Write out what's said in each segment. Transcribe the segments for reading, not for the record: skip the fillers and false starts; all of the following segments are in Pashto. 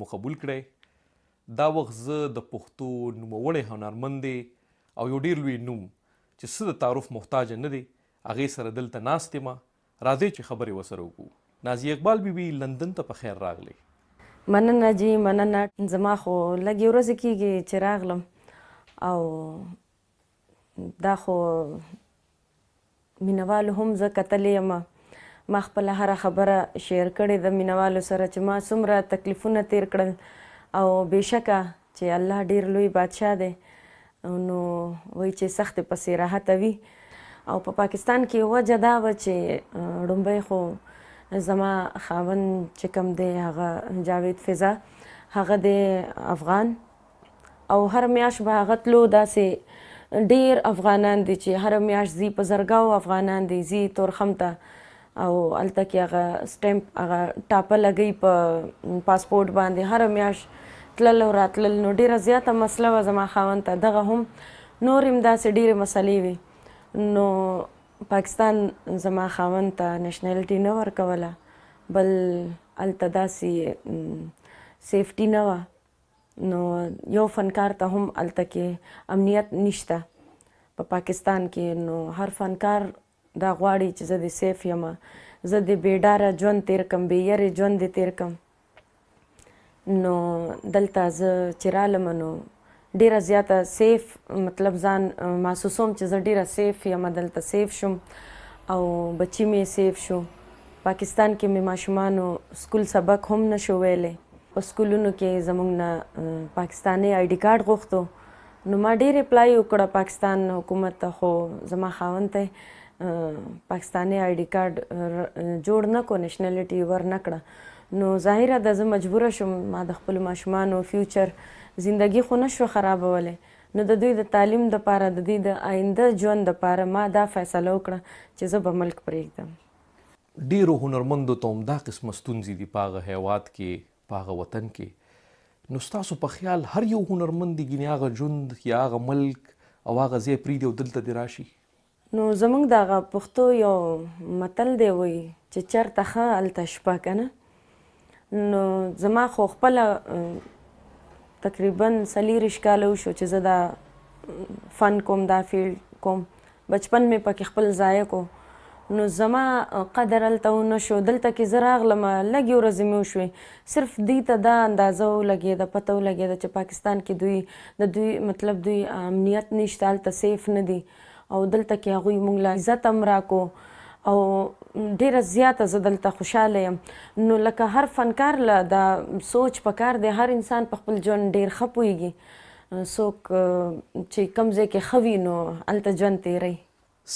مو قبول کړی. دا وخت زه د پښتو نوموړی هنرمند او یو ډېر لوی نوم چې څه د تعارف محتاج نه دی هغې سره دلته ناست یم. راځئ چې خبرې ورسره وکړو. نازیه اقبال بیبي لندن ته په خیر راغلی. مننه جی مننه. زما خو لږې ورځې کېږي چې راغلم او دا خو مینوالو هم زه کتلی یم. ما خپله هره خبره شیر کړې د مینوالو سره چې ما څومره تکلیفونه تیر کړل او بېشکه چې الله ډېر لوی بادشاه دی نو وایي چې سختې پسې راحته وي. او په پاکستان کې وجه دا وه چې ړومبی خو زما خاوند چې کوم دی هغه جاوید فضا هغه دی افغان او هر میاشت به هغه تلو. داسې ډېر افغانان دي چې هر میاشت ځي په زرګاو افغانان دي ځي تورخم ته او هلته کې هغه سټمپ هغه ټاپه لګوي په پاسپورټ باندې هر میاشت تلل او راتلل. نو ډېره زیاته مسله وه زما خاوند ته. دغه هم نور هم داسې ډېرې مسلې وي. نو پاکستان زما خاوند ته نیشنلټي نه ورکوله بل هلته داسې سیفټي نه وه. نو یو فنکار ته هم هلته کې امنیت نشته په پاکستان کې. نو هر فنکار دا غواړي چې زه د سیف یم زه د بېډاره ژوند تیر کړم بې یرې ژوند دې تیر کړم. نو دلته زه چې رالم نو ډېره زیاته سیف مطلب ځان محسوسوم چې زه ډېره سیف یم دلته سیف شم او بچي مې سیف شو. پاکستان کې مې ماشومانو سکول سبق هم نشو ویلی. په سکولونو کې زموږ نه پاکستاني آی ډي کارډ غوښتو نو ما ډېر اپلای وکړه پاکستان حکومت ته خو زما خاوند ته پاکستاني آی ډي کارډ جوړ نه کو نیشنلټي ور نه کړه. نو ظاهره ده زه مجبوره شم ما د خپلو ماشومانو فیوچر زندگی خو نشوه خرابولی. نو د دوی د تعلیم دپاره د دوی د آینده ژوند دپاره ما دا فیصله وکړه چې زه به ملک پرېږدم. ډېرو هنرمندو ته همدا قسمه ستونزې دي په هغه هیواد کې په هغه وطن کې. نو ستاسو په خیال هر یو هنرمند دي ګینې هغه ژوند یا هغه ملک او هغه ځای پرېږدي او دلته دې راشي؟ نو زموږ دغه پښتو یو متل دی وایي چې چېرته ښه هلته شپه که نه. نو زما خو خپله تقریبا 40 کاله وشو چې زه دا فن کوم دا فیلډ کوم. بچپن مې پکې خپل ضایع کو. نو زما قدر هلته ونه شو. دلته کې زه راغلم لږې ورځې مې وشوې صرف دوی ته دا اندازه ولګېده پته ولګېده چې پاکستان کې دوی مطلب دوی امنیت نشته هلته سیف نه دي او دلته کې هغوی موږ له عزت هم راکو او ډېره زیاته زه دلته خوشحاله یم. نو لکه هر فنکار له دا سوچ پکار دی هر انسان په خپل ژوند ډېر ښه پوهېږي. څوک چې کوم ځای کې ښه وي نو هلته ژوند تېروي.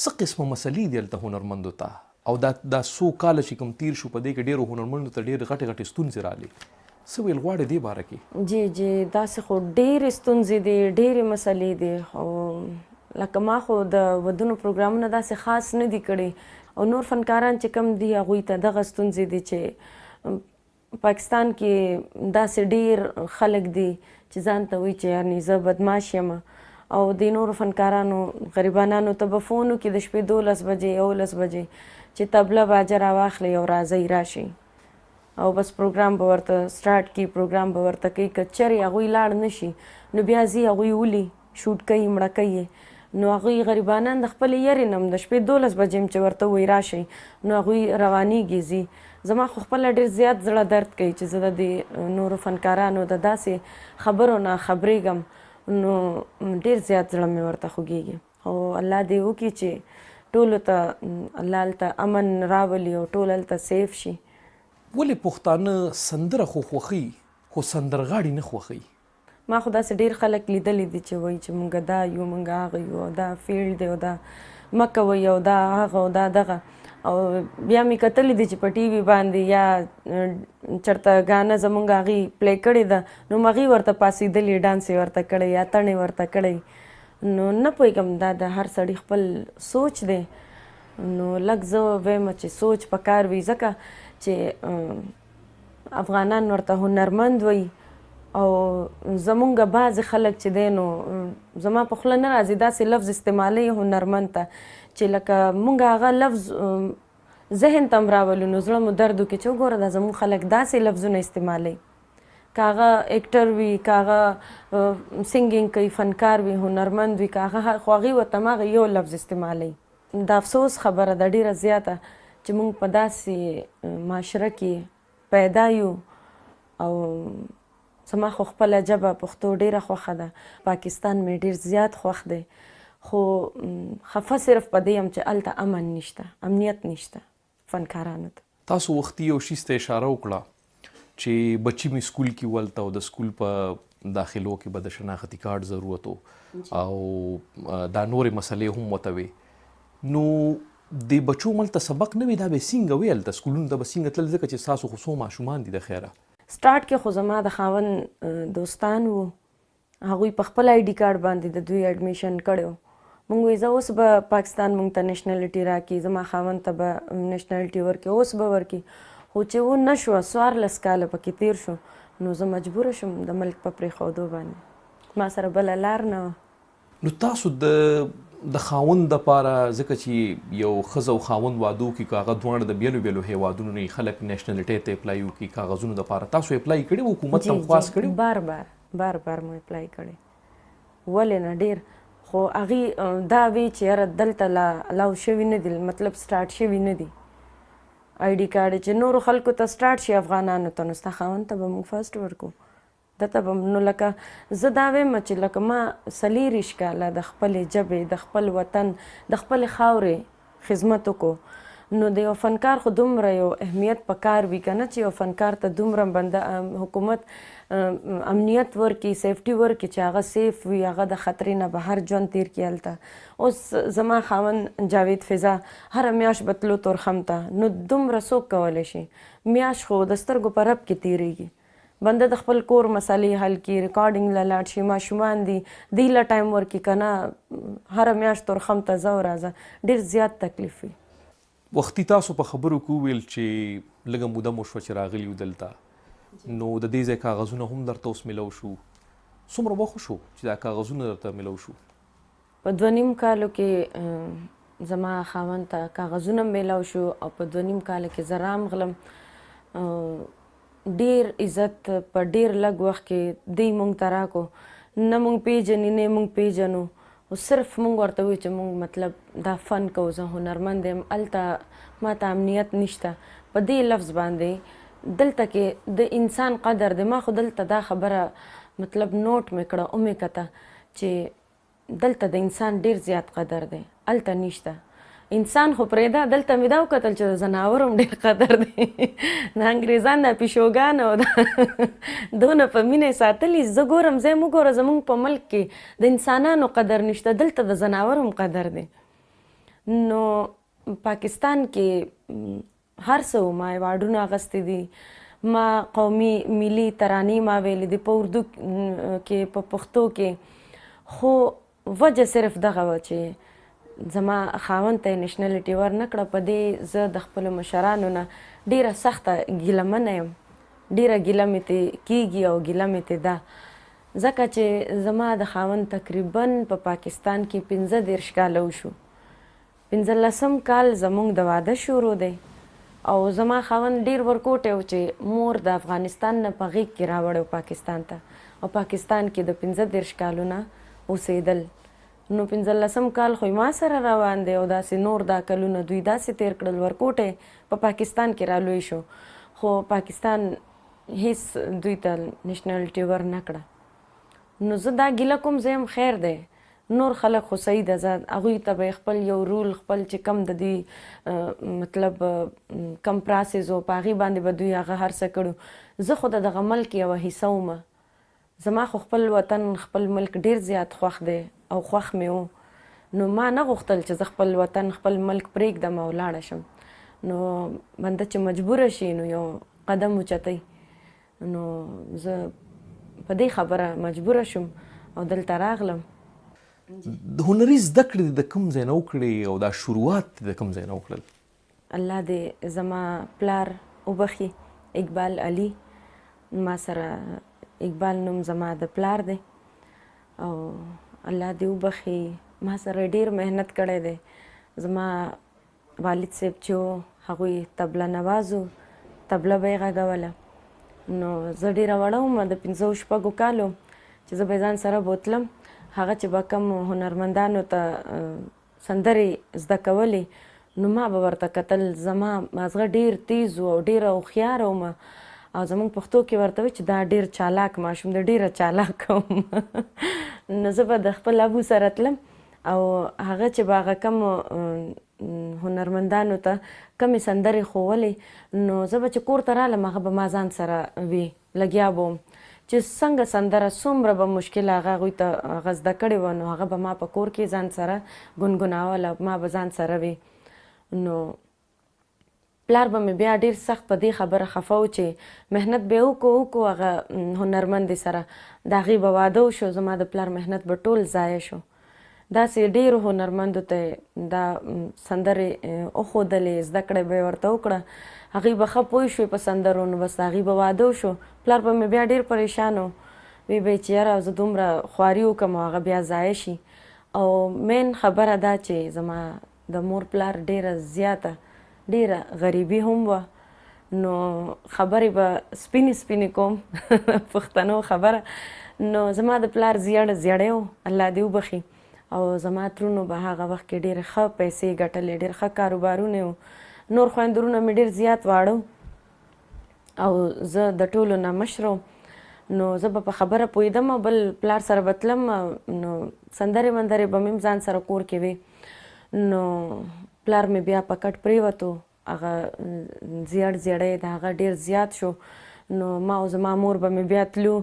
څه قسمه مسلې دي هلته هنرمندو ته او دا څو کاله چې کوم تیر شو په دې کې ډېرو هنرمندو ته ډېرې غټې ستونزې رالي. څه ویل غواړې دې باره کې؟ جی داسې خو ډېرې ستونزې دي ډېرې مسلې دي. او لکه ما خو د ودونو پروګرامونه داسې خاص نه دي کړي او نور فنکاران چې کم دي هغوی ته دغه ستونزې دي چې پاکستان کې داسې ډېر خلک دي چې ځان ته وایي چې یعنې زه بدماش یم او د نورو فنکارانو غریبانانو ته به فون وکړي د شپې 12 بجې 11 بجې چې طبله باجه راواخلئ او راځئ راشئ او بس پروګرام به ورته سټارټ کړي پروګرام به ورته کوي. که چېرې هغوی لاړ نه شي نو بیا ځي هغوی ولي شوټ کوي مړه کوي. نو هغوی غریبانان د خپلې یرې نه د شپې 12 بجې هم چې ورته ووایي راشئ نو هغوی روانېږي ځي. زما خو خپله ډېر زیات زړه درد کوي چې زه د دې نورو فنکارانو د داسې خبرو نه خبرېږم نو ډېر زیات زړه مې ورته خوږېږي. او الله دې وکړي چې ټولو ته الله هلته امن راولي او ټول هلته سیف شي. ولې پښتانه سندره خو خوښوي خو سندرغاړي نه خوښوي؟ ما خو داسې ډېر خلک لیدلی دي چې وایي چې مونږ دا یو مونږ هغه یو او دا فیلډ دی او دا مه کوئ او دا هغه او دا دغه. او بیا مې کتلی دي چې په ټي وي باندې یا چېرته ګانه زمونږ هغې پلی کړې ده نو هغې ورته پاسېدلي ډانس یې ورته کړی یا تڼ یې ورته کړی. نو نه پوهېږم دا د هر سړي خپل سوچ دی. نو لږ زه وایم چې سوچ پکار وي ځکه چې افغانان ورته هنرمند وایي او زمونږ بعضې خلک چې دی نو زما په خوله نه راځي داسې لفظ استعمالوي هنرمند ته چې لکه مونږ هغه لفظ ذهن ته هم راولو نو زړه مو درد وکړي چې وګوره دا زمونږ خلک داسې لفظونه استعمالوي. که هغه اکټر وي، که هغه سنګینګ کوي، فنکار وي، هنرمند وي، که هغه خو هغوی ورته هماغه یو لفظ استعمالوي. د افسوس خبره ده ډېره زیاته چې موږ په داسې معاشره کې پیدا یو. او زما خو خپله ژبه پښتو ډېره خوښه ده. پاکستان مې ډېر زیات خوښ دی، خو خفه صرف په دې یم چې هلته امن نشته، امنیت نشته فنکارانو ته. تاسو وختي یو شیز ته اشاره وکړه چې بچی مې سکول کې ولته او د سکول په داخلو کې به د شناختي کارت ضرورت و او دا نورې مسلې هم ورته وې. نو د بچو ملته سبق نه وي، دا به څنګه وي هلته سکولونو ته به څنګه تلل، ځکه چې ستاسو خو څو ماشومان دي د خیره؟ سټارټ کې خو زما د خاوند دوستان وو، هغوی په خپل آی ډي کارت باندې د دوی اډمیشن کړی و. موږ وایي زه اوس به پاکستان موږ ته نیشنلټي راکړي، زما خاوند ته به نیشنلټي ورکړي، اوس به ورکړي. خو چې و نه شوه، 14 کاله پکې تېر شو، نو زه مجبوره شوم د ملک په پرېښودو باندې، ما سره بله لار نه وه. نو تاسو د خاوند دپاره، ځکه چې یو ښځه او خاوند واده وکړي، که هغه دواړه د بیلو بیلو هیوادونو نه خلک نیشنلټۍ ته اپلای وکړي کاغذونو دپاره، تاسو اپلای کړي و؟ حکومت ته خواست کړي؟ بار مو اپلای کړی. ولې نه ډېر، خو هغې دا وی چې یاره دلته لا الاو شوي نه دي، مطلب سټارټ شوي نه دي آی ډي کارډ چې نورو خلکو ته سټارټ شي، افغانانو ته، نو ستا خاوند ته به موږ فرسټ ورکو. دته به نو لکه زه دا وایم چې لکه ما 24 کاله د خپلې ژبې، د خپل وطن، د خپلې خاورې خدمت وکړو، نو د یو فنکار خو دومره یو اهمیت په کار وي که نه، چې یو فنکار ته دومره بنده حکومت امنیت ورکړي، سیفټي ورکړي چې هغه سیف وي، هغه د خطرې نه بهر ژوند تیر کړي هلته. اوس زما خاوند جاوید فضا هره میاشت به تلو تورخم ته، نو دومره څوک کولی شي؟ میاشت خو د سترګو په رپ کې تیریږي. بنده د خپل کور مسلې حل کړي، ریکارډینګ له لاړ شي، ماشومان دي، دوی له ټایم ورکړي که نه، هره میاشت تورخم ته ځه او راځه، ډېر زیات تکلیف وي. وختي تاسو په خبرو کې وویل چې لږه موده مو شوه چې راغلي یو دلته، نو د دې ځای کاغذونه هم درته اوس میلو شو. څومره وخت شو چې دا کاغذونه درته میلو شو؟ په 2.5 کالو کې زما خاوند ته کاغذونه میلو شو، او په 2.5 کاله کې زه رامغلم. ډېر عزت په ډېر لږ وخت کې دوی موږ ته راکړو، نه موږ پیژني نه موږ پیژنو، خو صرف موږ ورته وایو چې موږ مطلب دا فن کوو، زه هنرمند یم، هلته ما ته امنیت نشته. په دې لفظ باندې دلته کې د انسان قدر دی. ما خو دلته دا خبره مطلب نوٹ مې کړه، مې کته چې دلته د انسان ډېر زیات قدر دی، هلته نشته. انسان خو پرېږده، دلته مې دا وکتل چې د ځناور هم ډېر قدر دی. د انګریزان د پیشوګان او دونه په مینه ساتلي، زه ګورم زه یې وګوره، زموږ په ملک کې د انسانانو قدر نشته، دلته د ځناور هم قدر دی. نو پاکستان کې هر څه ما ایوارډونه اخیستي دي، ما قومي ملي ترانې ما ویلې دي په اردو کې، په پښتو کې، خو وجه صرف دغه وه چې زما خاوند ته یې نیشنلټي ورنه کړه. په دې زه د خپلو مشرانو نه ډېره سخته ګیلمنه یم، ډېره ګیله مې ترې کېږي او ګیله مې ترې ده، ځکه چې زما د خاوند تقریبا په پاکستان کې 15 کاله وشو. 15 کال زموږ د واده شروع دی، او زما خاوند ډېر ورکوټی و چې مور د افغانستان نه په غېږ کې راوړی پاکستان ته، او پاکستان کې د 15 کالو نه اوسېدل. نو 15 کال خو ما سره روان دی، او داسې نور دا کلونه دوی داسې تیر کړل، ورکوټی په پاکستان کې رالوی شو، خو پاکستان هیڅ دوی ته نیشنلټي ورنه کړه. نو زه دا ګیله کوم، زه یم خیر دی، نور خلک خو صحیح ده، زه هغوی ته به خپل یو رول، خپل چې کم د دوی مطلب کم پراسز و، په هغې باندې به دوی هغه هر څه کړو. زه خو د دغه ملک یوه حصه ومه، زما خو خپل وطن، خپل ملک ډېر زیات خوښ دی او خوښ مې و. نو ما نه غوښتل چې زه خپل وطن، خپل ملک پرېږدم او لاړه شم. نو بنده چې مجبوره شي نو یو قدم اوچتوي. نو زه په دې خبره مجبوره شوم او دلته راغلم. د هنري زده کړې د کوم ځای نه وکړې او دا شروعات د کوم ځای نه وکړل؟ الله دې زما پلار وبخي، اقبال علي، ما سره اقبال نوم زما د پلار دی، او الله دې وبخي، ما سره ډېر محنت کړی دی. زما والد صاحب چې و هغوی طبله نواز و، طبله به یې غږوله، نو زه ډېره وړه وم د 5-6 کالو چې زه به ځان سره بوتلم. هغه چې به کوم هنرمندانو ته سندرې زده کولې نو ما به ورته کتل. زما مازغه ډېر تیز و او ډېره هوښیاره وم او زموږ پښتو کې ورته وایي چې دا ډېر چالاک ماشوم دی، ډېره چالاک وم. نو زه به د خپل ابو سره تلم او هغه چې به هغه کم هنرمندانو ته کمې سندرې ښوولې نو زه به چې کور ته رالم هغه به ما ځان سره وي لګیا به وم چې څنګه سندره څومره به مشکله هغه هغوی ته هغه زده کړې وه نو هغه به ما په کور کې ځان سره ګنګنوله، ما به ځان سره وي. نو پلار به مې بیا ډېر سخت په دې خبره خفه و چې محنت به یې وکړو هغه هنرمندې سره د هغې به واده وشو، زما د پلار محنت به ټول ضایع شو. داسې ډېرو هنرمندو ته دا سندرې وښودلې، زده کړه به یې ورته وکړه، هغوی به ښه پوه شوې په سندرو نو بس د هغې به واده وشو. پلار به مې بیا ډېر پریشان و، وی به یې چې یاره زه دومره خواري وکړم او هغه بیا ضایع شي. او مین خبره دا چې زما د مور پلار ډېره زیاته ډېره غریبي هم وه نو خبرې به سپینې کوم پښتنو خبره. نو زما د پلار زیړی و، الله دې وبخي، او زما ترونو به هغه وخت کې ډېرې ښه پیسې ګټلې، ډېر ښه کاروبارونه وو. نور خویندرونه مې ډېر زیات واړه او زه د ټولو نه مشره نو زه به په خبره پوهېدم او بل پلار سره به تلم نو سندرې مندرې به مې ځان سره کور کې وې. نو پلار مې بیا په کټ پرېوتو، هغه زیړی د هغه ډېر زیات شو. نو ما او زما مور به مې بیا تلو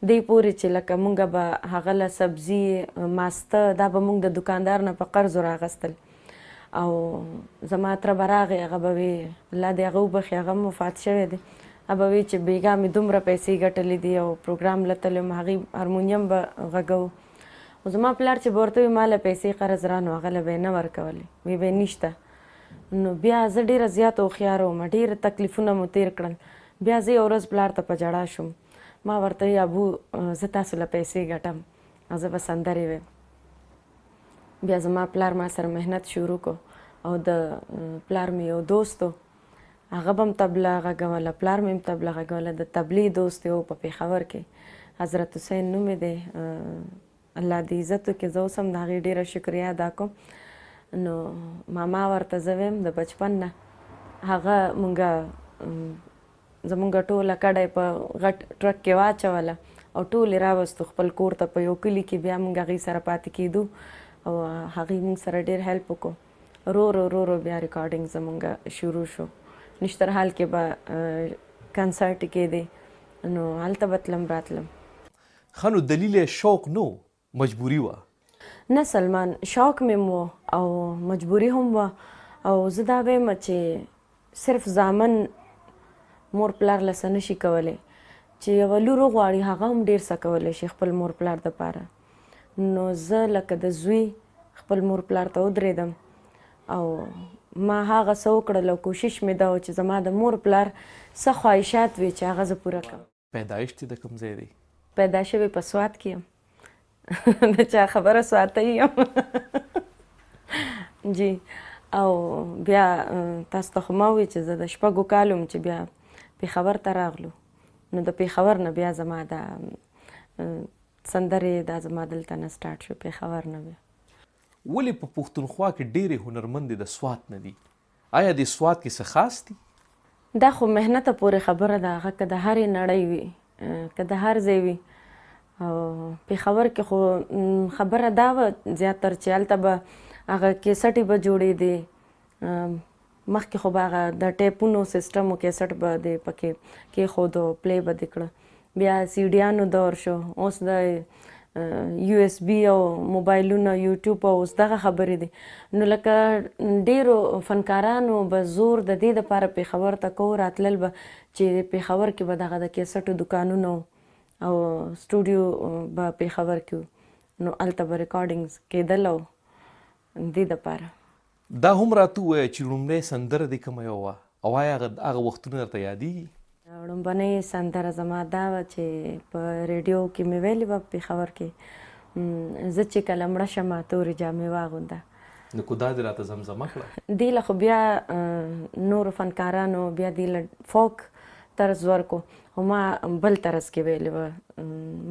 دې پورې چې لکه مونږ به هغه له سبزي ماسته دا به مونږ د دوکاندار نه په قرضو راغستل. او زما تره به راغی هغه به وي الله دې هغه وبخي، هغه هم وفات شوی دی، هغه به وي چې بېګا مې دومره پیسې ګټلې دي او پروګرام له تللی یم، هغې هارمونیم به غږو. خو زما پلار چې به ورته وي ما له پیسې قرض را نو هغه له به یې نه ورکولې، وی به یې نشته. نو بیا زه ډېره زیاته هوښیاره وم، ډېر تکلیفونه مو تېر کړل. بیا زه یو ورځ پلار ته په ژړا شوم، ما ورته وی ابو زه تاسو له پیسې ګټم او زه به سندرې ویم. بیا زما پلار ما سره محنت شروع کو او د پلار مې یو دوست و هغه به هم تبله غږوله، پلار مې هم تبله غږوله. د تبلې دوست یې و په پېښور کې، حضرت حسین نوم یې دی، الله دې عزت وکړي. زه اوس هم د هغې ډېره شکریه ادا کوم. نو ماما ورته زه ویم د بچپن نه هغه مونږه زمونږ ټوله کډه په غټ ټرک کې واچوله او ټول یې راوستو خپل کور ته په یو کلي کې. بیا مونږ هغې سره پاتې کېدو او هغې مونږ سره ډېر هیلپ وکړو. رو بیا ریکارډینګ زمونږ شروع شو. نشترحال کې به کنسرټ کېدی نو هلته به تلم راتلم. ښه نو دلیل شوق نو مجبوري وه؟ نه سلمان، شوق مې و او مجبوري هم وه. او زه دا وایم چې صرف زامن مور پلار له څه نشي کولی، چې یوه لور وغواړي هغه هم ډېر څه کولی شي خپل مور پلار دپاره. نو زه لکه د زوی خپل مور پلار ته ودرېدم او ما هغه څه وکړل او کوشش مې دا و چې زما د مور پلار څه خواهشات وي چې هغه زه پوره کړم. پیدایش دې د کوم ځای دی؟ پیدا شوې په سوات کې یم. د چا خبره سواتۍ یم. جی او بیا تاسو ته خو ما ووایي چې زه د 6 کالو یم چې بیا پېښور ته راغلو. نو د پېښور نه بیا زما دا سندرې دا زما دلته نه سټارټ شو، پېښور نه بیا. ولې په پښتونخوا کې ډېرې هنرمندې د سوات نه دي؟ آیا د سوات کې څه خاص دي؟ دا خو محنته پورې خبره ده، هغه که د هرې نړۍ وي که د هر ځای وي. او پېښور کې خو خبره دا وه زیاتر چې هلته به هغه کیسټې به جوړېدې، مخکې خو به هغه د ټیپونو سیسټم و، کیسټ به دې پکې کېښود او پلی به دې کړه. بیا سیډیانو دور شو، اوس د یو اس بي او موبایلونه یوټیوب او اوس دغه خبرې دي. نو لکه ډېرو فنکارانو به زور د دې دپاره پېښور ته کوو راتلل به چې پېښور کې به دغه د کیسټو دکانونه او سټوډیو به پېښور کې و، نو هلته به ریکارډینګز کېدل او دې دپاره. دا هم راته ووایه چې لومړۍ سندره دې کومه یوه وه او آیا هغه وختونه درته یادېږي؟ لومبنۍ سندره زما دا وه چې په ریډیو کې مې ویلې وه پېښور کې، زه چې کله مړه شمه تورې جامې واغونده. نو کو دا دې راته زمزمه کړه؟ دې له خو بیا نورو فنکارانو بیا دې له فوک طرز ورکو خو ما بل طرز کې ویلې وه.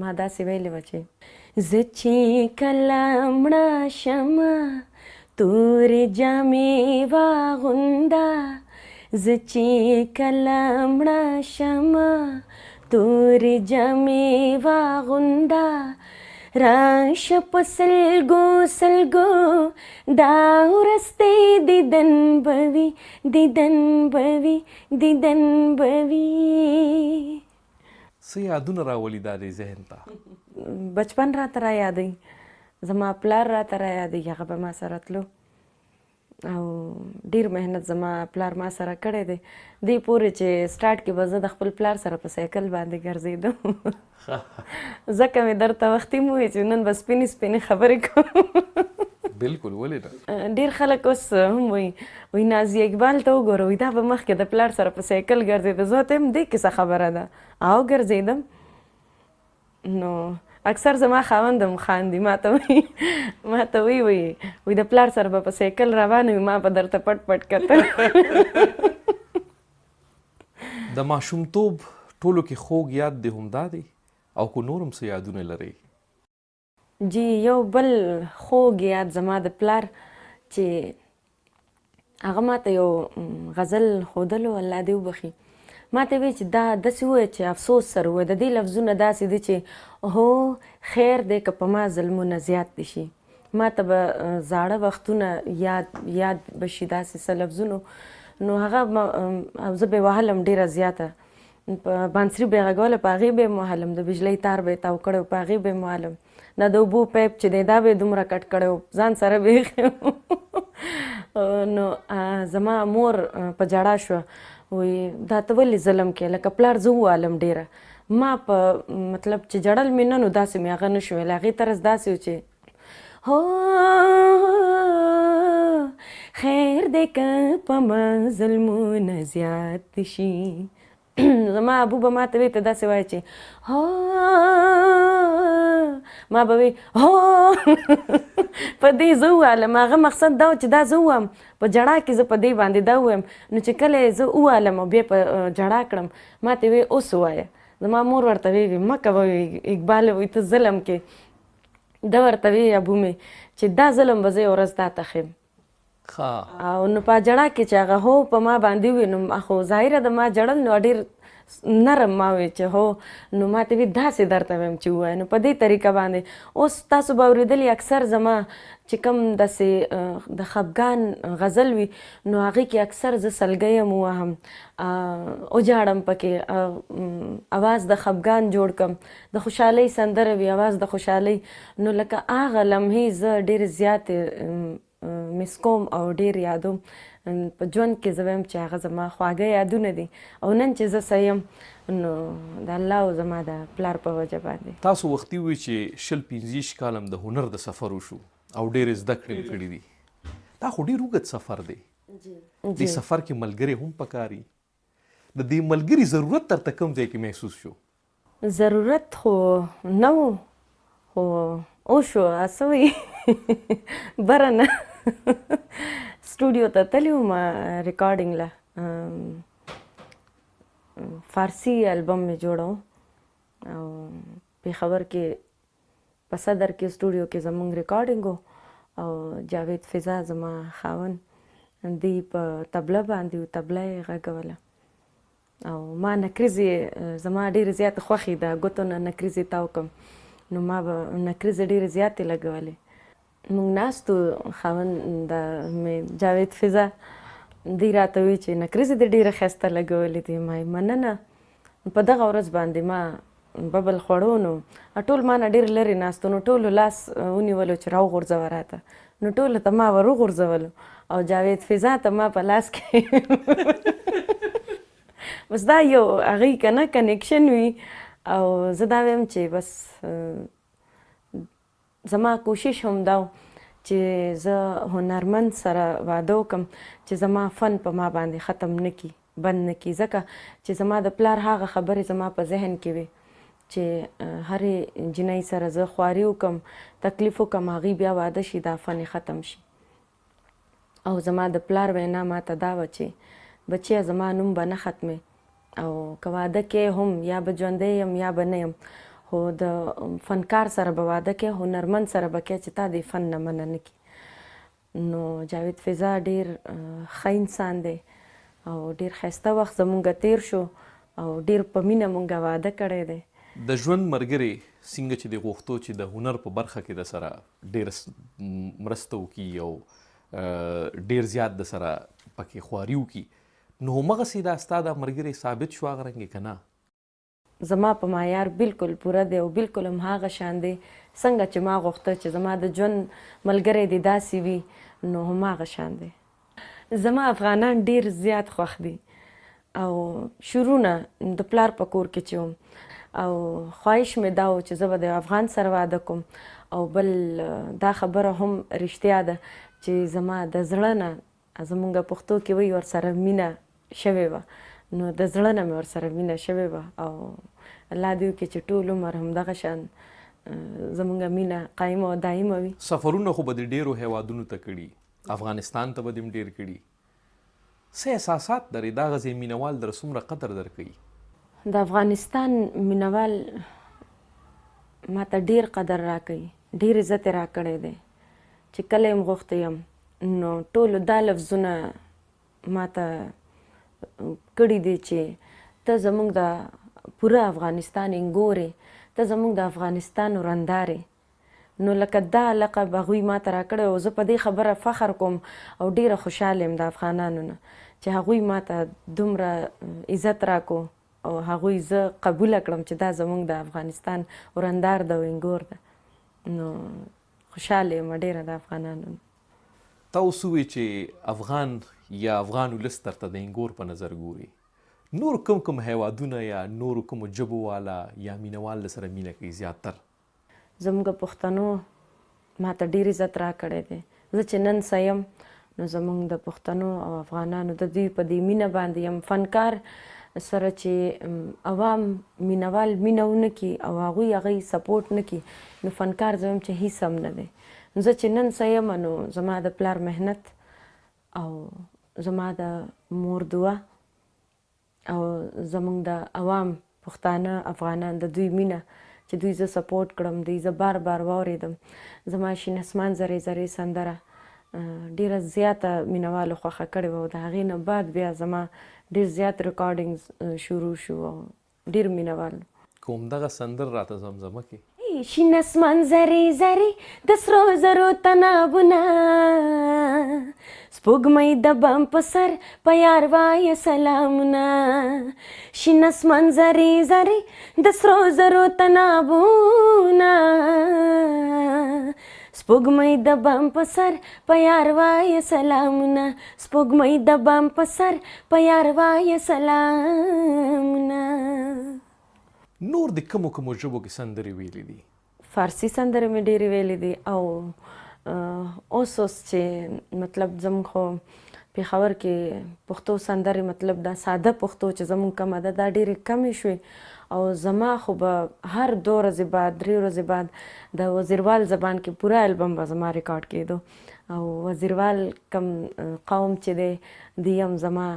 ما داسې ویلې وه چې زه چې کله مړه شمه تورې جامې واغونده، زه چې کله مړه شمه تورې جامې واغونده، راشه په سلګو سلګو دا ورځ دې دیدن به وي، دیدن به وي، دیدن به وي. څه یادونه راولي دا دې ذهن ته؟ بچپن راته را یادوي، زما پلار راته را یادوي، هغه به ما سره تلو او ډیر محنت زما پلار ما سره کړی دی. دې پورې چې سټارټ کې به زه د خپل پلار سره په سایکل باندې ګرځېدم. ځکه مې درته وختي مو وویل چې نن به سپینې سپینې خبرې کوم. بالکل، ولې نه؟ ډېر خلک اوس هم وایي نازیه اقبال ته وګوره، وایي دا به مخکې د پلار سره په سایکل ګرځېده. زه ورته وایم دې کې څه خبره ده؟ او ګرځېدم. نو اکثر زما خاوند هم خاندي، ما ته وایي د پلار سره به په سایکل روانه وي، ما به درته پټ پټ کتل. د ماشومتوب ټولو کې خوږ یاد دې همدا دی او که نور هم څه یادونه لرئ؟ جی یو بل خوږ یاد زما د پلار چې هغه ماته یو غزل ښودلو، الله دې وبخي، ما ته وی چې دا داسې ووایه چې افسوس سره ووایه. د دې لفظونه داسې دي چې هو خیر دی که په ما ظلمونه زیات دي شي. ما ته به زاړه وختونه یاد به شي داسې څه لفظونو. نو هغه زه به یې وهلم ډېره زیاته، په بانسري به یې غږوله، په هغې به یې وهلم، د بجلۍ تار به یې تاو کړی و، په هغې به یې وهلم. دا د اوبو پیپ چې دی دا به یې دومره کټ کړی و، ځان سره به یې نو زما مور په ژړا شوه، وایي دا ته ولې ظلم کوې؟ لکه پلار زه ووالم ډېره. ما په مطلب چې جړل مې نه، نو داسې مې هغه نه شو ویلی. هغې طرز داسې و چې هو خیر دی که په ما ظلمونه زیات شي. زما ابو به ما ته وایي ته داسې وایه چې هو، ما به وایي هو په دې زه ووالم. هغه مقصد دا و چې دا زه ووایم، په ژړا کې زه په دې باندې دا ووایم. نو چې کله یې زه ووالم او بیا په ژړا کړم، ما ته وایي اوس ووایه. زما مور ورته ویې مه کوه اقبال، وایي ته ظلم کې. ده ورته ویې ابو مې چې دا ظلم به زه یو ورځ تا ته ښیم. او نو په ژړا کې چې هغه هو په ما باندې ووایي، نو خو ظاهره د ما ژړل نو ډېر نرم ما وی چې هو. نو ما ته وی داسې درته ویم چې ووایه. نو په دې طریقه باندې اوس تاسو به اورېدلي اکثر زما چې کوم داسې د خفګان غزل وي، نو هغې کې اکثر زه سلګۍ هم ووهم، وجاړم پکې، اواز د خفګان جوړ کړم، د خوشحالۍ سندره وي، اواز د خوشحالۍ. نو لکه هغه لمحې زه ډېرې زیاتې مس کوم او ډېر یادوم. په ژوند کې زه وایم چې هغه زما خواږه یادونه دي. او نن چې زه څه یم، نو د الله او زما د پلار په وجه باندې. تاسو وختي وی چې 25 کاله د هنر د سفر وشو او ډېرې زده کړې مو کړي دي. دا خو ډېر اوږد سفر دی. دې سفر کې ملګري هم پکاري. د دې ملګري ضرورت درته کوم ځای کې محسوس شو؟ ضرورت خو نه و، خو وشو. څه وایي بره نه سټوډیو ته تللي وم ریکارډینګ له. فارسي البم مې جوړو او پېښور کې په صدر کې سټوډیو کې زموږ ریکارډینګ و. او جاوید فضا زما خاوند، دی په طبله باندې و، طبله یې غږوله. او ما نکریزې زما ډېرې زیاتې خوښې ده، ګوتو نه نکریزې تاو کړم، نو ما به نکریزې ډېرې زیاتې لګولې. موږ ناستو، خاوند د مې جاوید فضا دی راته وایي چې نکریزې دې ډېره ښایسته لګولې دي. ما یې مننه. په دغه ورځ باندې ما ببل خوړو، نو ټول ما نه ډېر لرې ناستو، نو ټولو لاس ونیولو چې راوغورځوه راته. نو ټولو ته ما ور وغورځولو او جاوید فضا ته ما په لاس کې بس دا یو هغې که نه کنیکشن وي. او زه دا ویم چې بس زما کوشش هم دا و چې زه هنرمند سره واده وکړم چې زما فن په ما باندې ختم نه کړي، بند نه کړي. ځکه چې زما د پلار هغه خبرې زما په ذهن کې وي چې هرې جنۍ سره زه خواري وکړم، تکلیف وکړم، هغې بیا واده شي، دا فن ختم شي. او زما د پلار وینا ما ته دا وه چې بچیه زما نوم به نه ختمې، او که واده کې هم یا به ژوندی یم یا به نه یم، خو د فنکار سره به واده کې، هنرمند سره به کې چې تا د فن نه مننه نه کړي. نو جاوید فضا ډېر ښه انسان دی او ډېر ښایسته وخت زمونږ تیر شو او ډېر په مینه مونږ واده کړی دی. د ژوند ملګري څنګه چې د غوښتو چې د هنر په برخه کې د سره ډېر مرسته وکړي او ډېر زیات د سره پکې خواري وکړي، نو همغسې دا ستا دا ملګری ثابت شو هغه رنګې که نه؟ زما په معیار بالکل پوره دی او بالکل هم هغه شان دی څنګه چې ما غوښته چې زما د ژوند ملګری دې داسې وي، نو هم هغه شان دی. زما افغانان ډېر زیات خوښ دي او شروع نه د پلار په کور کې چې وم او خواهش مې دا و چې زه به د افغان سره واده کوم، او بل دا خبره هم رښتیا ده چې زما د زړه نه، زمونږ پښتو کې وایي ورسره مینه شوې وه، نو د زړه نه مې ورسره مینه شوې وه او الله دې وکړي چې ټول عمر همدغه شان زمونږ مینه قایمه او دایمه وي. سفرونه خو به د ډېرو هیوادونو ته کړي، افغانستان ته به دې هم ډېر کړي، څه احساسات لرې؟ دا غځې مینوال در څومره قدر درکوي؟ د افغانستان مینوال ما ته ډېر قدر راکوي، ډېر عزت یې راکړی دی چې کله یم غوښتی یم نو ټولو دا لفظونه ما ته کړي دي چې ته زموږ د پوره افغانستان انګورې، ته زموږ د افغانستان ورندارې. نو لکه دا لقب هغوی ما ته راکړی او زه په دې خبره فخر کوم او ډېره خوشحاله یم د افغانانو نه چې هغوی ما ته دومره عزت راکو او هغوی زه قبوله کړم چې دا زموږ د افغانستان ورندار ده او انګور ده. نو خوشحاله یم ډېره د افغانانو نه. تا اوس ووایې چې افغان یا افغان ولس درته د انګور په نظر ګوري، نور کوم کوم هیوادونه یا نورو کومو ژبو والا یا مینوال سره مینه کوي زیاتر؟ زموږ پښتنو ما ته ډېر عزت راکړی دی. زه چې نن څه یم نو زموږ د پښتنو او افغانانو د دوی په دې مینه باندې یم. فنکار سره چې عوام مینوال مینه ونه کړي او هغوی هغه سپورټ نه کړي نو فنکار زه یم چې هیڅ هم نه دی. زه چې نن څه یم نو زما د پلار محنت او زما د مور دعا او زموږ د عوام پښتانه افغانان د دوی مینه چې دوی زه سپورټ کړم، دوی زه بار بار واورېدم. زما شین اسمان زرې زرې سندره ډېره زیاته مینوالو خوښه کړې وه او د هغې نه بعد بیا زما ډېر زیات ریکارډینګز شروع شو او ډېر مینوال. که همدغه سندر راته زمزمه کړي. شین اسمان زرې زرې د سرو زرو تنابونه، سپوږمۍ د بام په سر په یار وایه سلامونه. شین اسمان زرې زرې د سرو زرو تنابونه، سپوږمۍ د بام په سر په یار وایه سلامونه، سپوږمۍ د بام په سر په یار وایه سلامونه. نور د کومو کومو ژبو کې سندرې ویلې دي؟ فارسی سندرې مې ډېرې ویلې دي او اوس چې مطلب زموږ خو پېښور کې پښتو سندرې مطلب دا ساده پښتو چې زموږ کمه ده دا ډېرې کمې شوې او زما خو به هر 2 ورځې بعد 3 ورځې بعد د وزیروال زبان کې پوره البم به زما ریکارډ کېدو او وزیروال کم قوم چې دی دی هم زما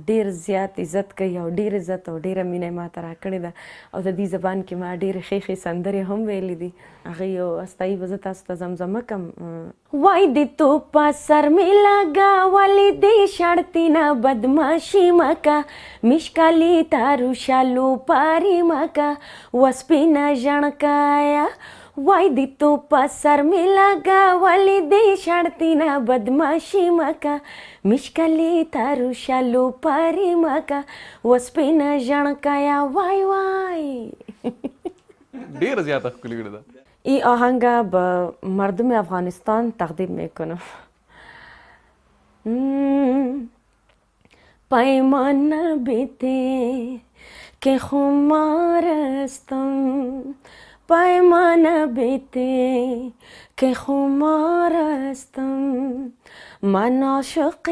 ډېر زیات عزت کوي او ډېر عزت او ډېره مینه یې ما ته راکړې ده او د دې زبان کې ما ډېرې ښې ښې سندرې هم ویلې دي. هغه یو استایي به زه تاسو ته زمزمه کړم. وای د توپه سر مې لګولې دې شړتې نه بدماشي مکه، مشکلې تارو شالو پارې مکه وسپینه ژڼکایه. وای د توپه سر مې لګولې دې شړتې نه بدماشي مکه، مشکلې تارو شالو پارې مکه وسپینه ژڼکایه. وای وای ډېره زیاته ښکلې کړې ده. این آهنگ به مردم افغانستان تقدیم میکنم. پیمان نبیته که خمار استم، پیمان بیته که خمار استم، من عاشق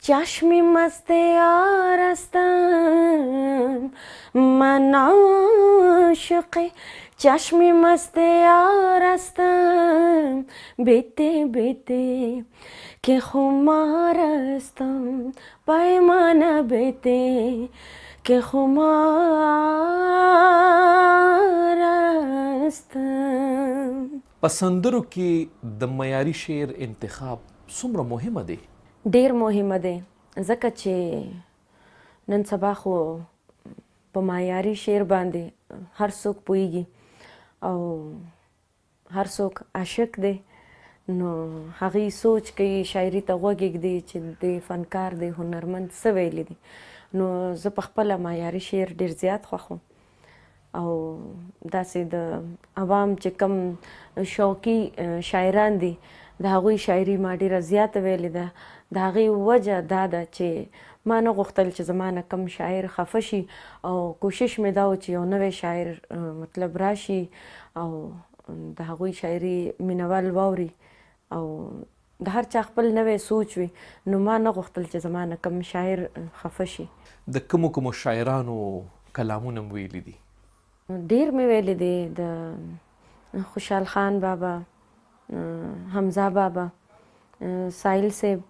چشم مست یار هستم، من عاشق چشم مست یار هستم، بیته بیته که خمار هستم، پیمان بیته که خمارستم. په سندرو کې د معیاري شعر انتخاب څومره مهمه دی؟ ډیر مهمه دی، ځکه چې نن سبا خو په معیاري شعر باندې هر څوک پوهیږي او هر څوک عاشق دی، نو هغې سوچ کوي شاعري ته غوږ ږدي چې د فنکار دی هنرمند څه ویلی دي. نو زه په خپله معیاري شعر ډیر زیات خوښوم او داسې د عوام چې کم شوقي شاعران دي د هغوی شاعري ما ډیره زیاته ویلې ده. د هغې وجه دا ده چې ما نه غوښتل چې زما نه کم شاعر خفه شي او کوشش مې دا و چې یو نوی شاعر مطلب راشي او د هغوی شاعري مینوال واوري او د هر چا خپل نوی سوچ وي. نو ما نه غوښتل چې زما نه کم شاعر خفه شي. د کومو شاعرانو کلامونه مو ویلي دي؟ ډیر مې ویلي دي، د خوشحال خان بابا، حمزه بابا، سایل صاحب،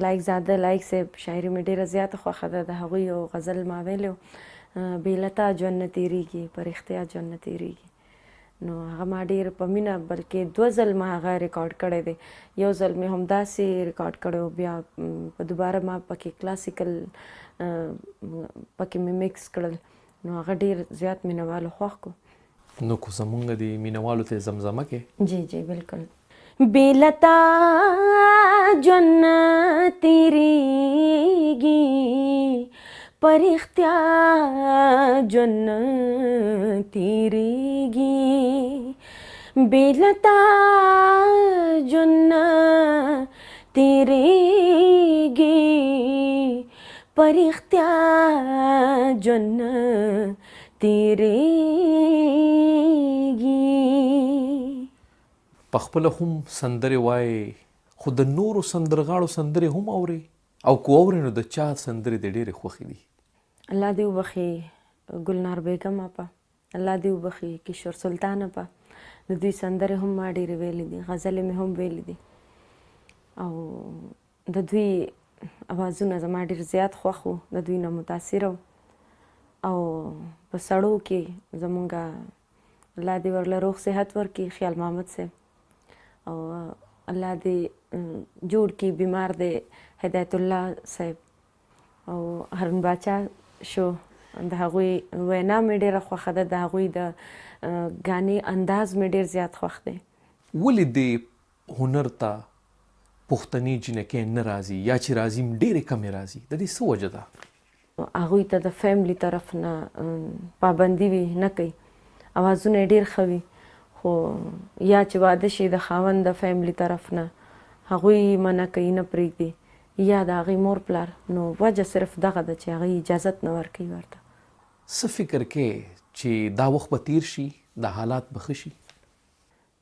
لایق زاده لایق صاحب شاعري مې ډیره زیاته خوښه ده. د هغوی یو غزل ما ویلی و، بېلته ژوند نه تېرېږي په رښتیا ژوند نه تېرېږي. نو هغه ما ډېر په مینه بلکې 2 ځل ما هغه ریکارډ کړی دی. یو ځل مې همداسې ریکارډ کړی و، بیا په دوباره ما پکې کلاسیکل پکې مې میکس کړل. نو هغه ډېر زیات مینهوالو خوښ کړو. نو کو زمونږ د مینهوالو ته زمزمه کې؟ جی جی بالکل. بېلتا ژوند نه تېرېږي په رښتیا ژوند نه تېرېږي، بېلتا ژوند نه تېرېږي په رښتیا ژوند نه تېرېږي. پخپله هم سندرې وایي، خو د نورو سندرغاړو سندرې هم اوري او کو اوري نو د چا سندرې د ډېرې خوښې دي؟ الله دې وبخي ګلنار بیګم اپا، الله دې وبخي کشور سلطان اپا، د دوی سندرې هم ما ډېرې ویلې دي، غزلې مې هم ویلې دي او د دوی اوازونه زما ډېر زیات خوښ وو، د دوی نه متاثره او په سړو کې زمونږ الله دې ورله روغ صحت ورکړي خیال محمد صاحب او الله دې جوړ کړي بیمار دی هدایت الله صاحب او هارون باچا شو، د هغوی وینا مې ډېره خوښه ده، د هغوی د ګانې انداز مې ډېر زیات خوښ دی. ولې دې هنر ته پښتني جینکۍ نه راځي یا چې راځي ډېرې کمې راځي؟ د دې څه وجه ده؟ هغوی ته د فیملی طرف نه پابندي وي، نه کوي، اوازونه یې ډېر ښه وي، خو یا چې واده شي د خاوند د فیملی طرف نه هغوی منع کوي، نه پرېږدي، یا د هغې مور پلار. نو وجه صرف دغه ده چې هغې اجازت نه ورکوي ورته. څه فکر کې چې دا وخت به تیر شي، دا حالات به ښه شي؟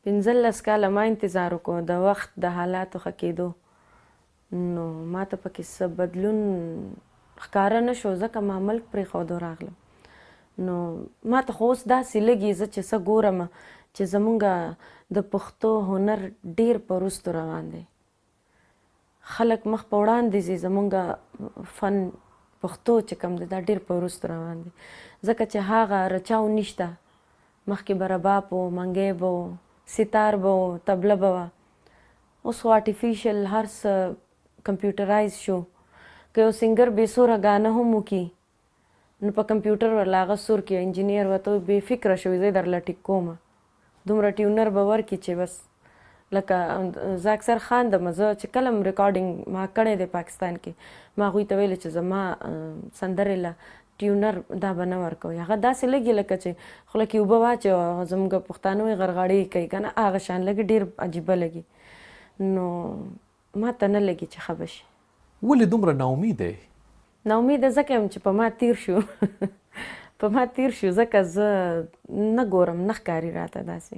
15 کاله ما انتظار وکړو د وخت د حالاتو ښه کېدو، نو ما ته پکې څه بدلون ښکاره نه شو، ځکه ما ملک پرېښودو راغلم. نو ما ته خو اوس داسې لګي زه چې څه ګورم چې زمونږ د پښتو هنر ډېر په وروستو روان دی، خلک مخ په وړاندې ځي، زمونږ فن پښتو چې کوم دی دا ډېر په وروستو روان دی، ځکه چې هغه رچاو نشته. مخکې به رباب و، منګی به و، ستار به و، طبله به وه، اوس خو آرټیفیشل هر څه کمپیوټرایز شو. که یو سنګر بې سوره ګانه هم وکړي نو په کمپیوټر ورله هغه سور کړي، انجینیر ورته بې فکره شوي زه یې درله ټیک کومه، دومره ټیونر به ورکړي چې بس. لکه زه اکثر خاندم، زه چې کله م ریکارډینګ ما کړی دی پاکستان کې، ما هغوی ته ویلې چې زما سندرې له ټیونر دا به نه ورکوئ، هغه داسې لګي لکه چې خوله کې اوبه واچوه، زموږ پښتانه وایي غرغاړې کوي که نه، هغه شان لګي، ډېر عجیبه لګي. نو ما ته نه لګي چې ښه به شي. ولې دومره ناامیده یې؟ ناامیده ځکه یم چې په ما تیر شو په ما تیر شو، ځکه زه نه ګورم، نه ښکاري راته داسې.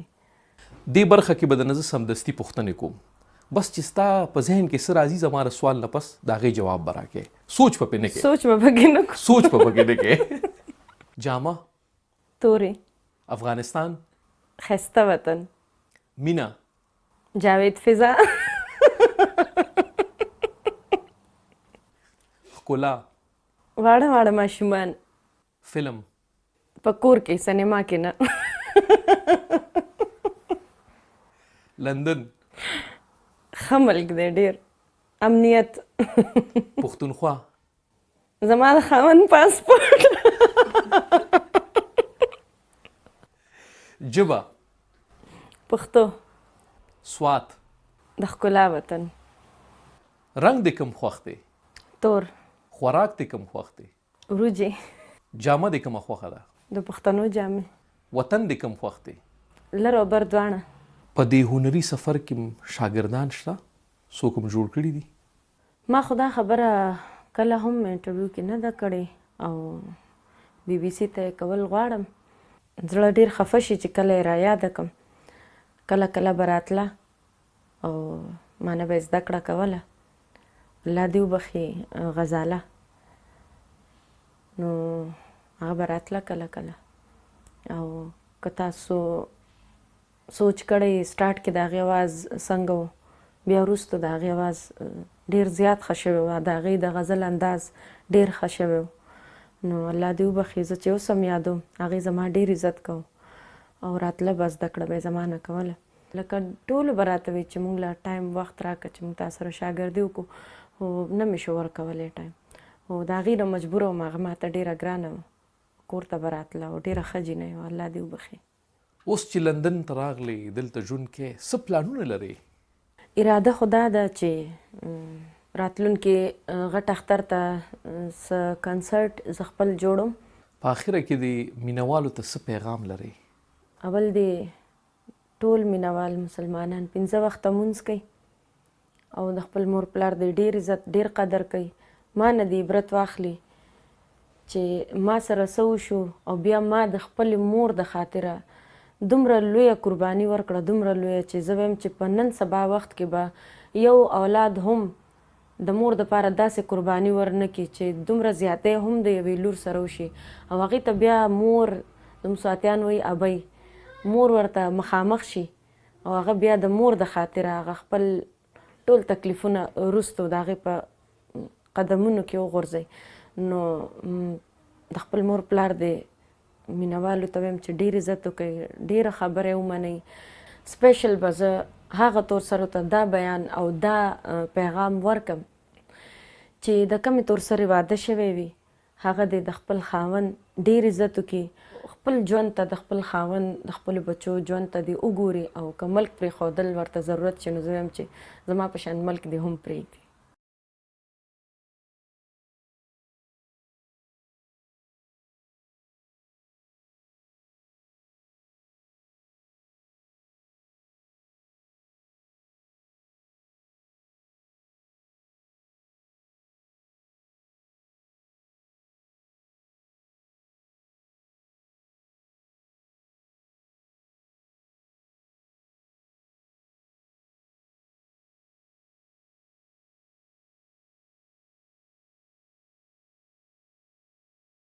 دې برخه کې به د نه زه سمدستي پوښتنې کوم، بس چې ستا په ذهن کې څه راځي زما د سوال نه پس د هغې جواب به راکړې، سوچ به پرې نه کوې؟ سوچ به پکې نه کوم. سوچ به پکې نه کوې. جامه؟ تورې. افغانستان؟ ښایسته وطن. مینه؟ جاوید فضا. ښکلا؟ واړه واړه ماشومان. فلم. په کور کې، سینما کې نه. لندن. ښه ملک دی ډېر. امنیت. پښتونخوا. زما د خاوند پاسپورټ. ژبه. پښتو. سوات. د ښکلا وطن. رنګ دې کوم خوښ دی؟ تور. خوراک دې کوم خوښ دی؟ وریجې. جامه دې کومه خوښه ده؟ د پښتنو جامې. وطن دې کوم خوښ دی؟ لر او بر دواړه. په دې هنري سفر کې شاګردان شته؟ څوک هم جوړ کړي دي؟ ما خو دا خبره کله هم انټرویو کې نه ده کړې او BBC ته یې کول غواړم. زړه ډېر خفه شي چې کله یې رایاده کړم. کله کله به راتله او ما نه به یې زده کړه کوله. الله دې وبخي غزاله. نو هغه به راتله کله کله. او که تاسو سوچ کړی سټارټ کې د هغې اواز څنګه و، بیا وروسته د هغې اواز ډېر زیات ښه شوی و. د هغې د غزل انداز ډېر ښه شوی و. نو الله دې وبخي، زه چې اوس هم یادوم هغې زما ډېر عزت کوو او راتله به زده کړه به یې زما نه کوله. لکه ټولو به راته وي چې موږ له ټایم وخت راکړه چې موږ تا سره شاګردي وکړو، خو نه مې شو ورکولی ټایم. او د هغې نه مجبوره وم، هغه ماته ډېره ګرانه وه. کور ته به راتله او ډېره ښه جینۍ وه. الله دې وبخي. اوس چې لندن ته راغلی، دلته ژوند کې څه پلانونه لرې؟ اراده خو دا ده چې راتلونکي غټ اختر ته څه کنسرټ زه خپل جوړم. په اخره کې د مینوالو ته څه پیغام لرې؟ اول دې ټول مینوال مسلمانان 5 وخته لمونځ کوي او د خپل مور پلار د ډېر عزت ډېر قدر کوي. ما نه دې عبرت واخلي چې ما سره څه وشو او بیا ما د خپلې مور د خاطره دومره لویه قرباني ورکړه، دومره لویه چې زه وایم چې په نن سبا وخت کې به یو اولاد هم د مور دپاره داسې قرباني ورنه کړي چې دومره زیاتی هم د یوې لور سره وشي او هغې ته بیا مور د مسواتیان وایي ابۍ، مور ورته مخامخ شي او هغه بیا د مور د خاطره هغه خپل ټول تکلیفونه وروسته د هغې په قدمونو کې وغورځوي. نو د خپل مور پلار د مینوالو ته وایم چې ډېر عزت وکړئ، ډېره خبره یې ومنئ. سپیشل به زه هغه تور سرو ته دا بیان او دا پیغام ورکم چې د کمې تور سرې واده شوی وي هغه دې د خپل خاوند ډېر عزت وکړي، خپل ژوند ته د خپل خاوند د خپلو بچو ژوند ته دې وګوري او که ملک پرېښودل ورته ضرورت شي نو زه وایم چې زما په شان ملک دې هم پرېږدي.